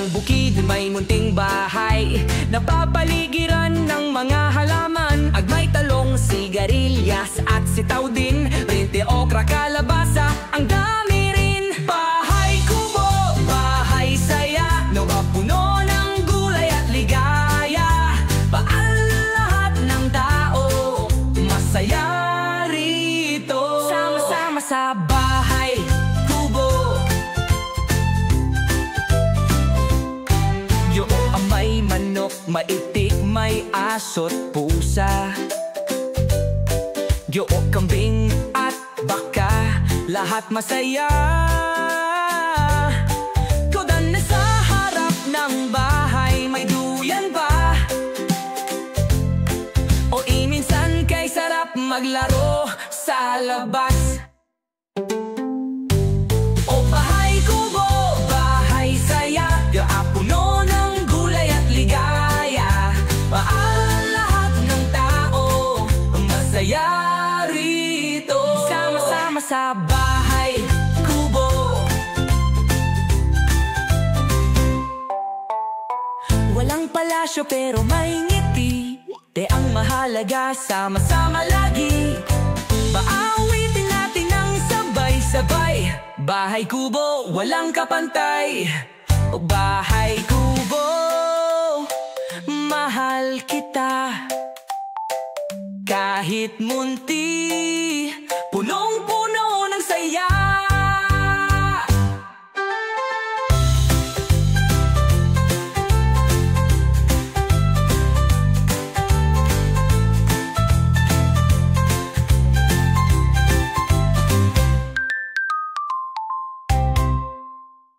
ng bukid, may munting bahay, napapaligiran ng mga halaman. Agmay, talong, sigarilyas at sitaw din, rinte, okra, kalabasa, ang dami rin. Bahay kubo, bahay saya, nawapuno ng gulay at ligaya. Lahat ng tao masaya rito, sama-sama sa bahay kubo. Yung may manok, maitik, may aso't pusa. Yung kambing at baka, lahat masaya. Kodan na sa harap ng bahay, may duyan pa. O minsan kay sarap maglaro sa labas. O bahay kubo, bahay saya, puno ng gulay at ligaya. Lahat ng tao masaya rito, sama-sama sa bahay kubo. Walang palasyo pero may ngiti, de ang mahalaga, sama-sama lagi. Paawitin natin ang sabay-sabay. Bahay kubo, walang kapantay. O bahay kubo, mahal kita. Kahit munti, punong-puno ng saya.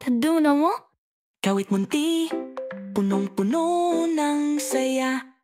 Taduna mo? Kahit munti, punong-puno ng saya.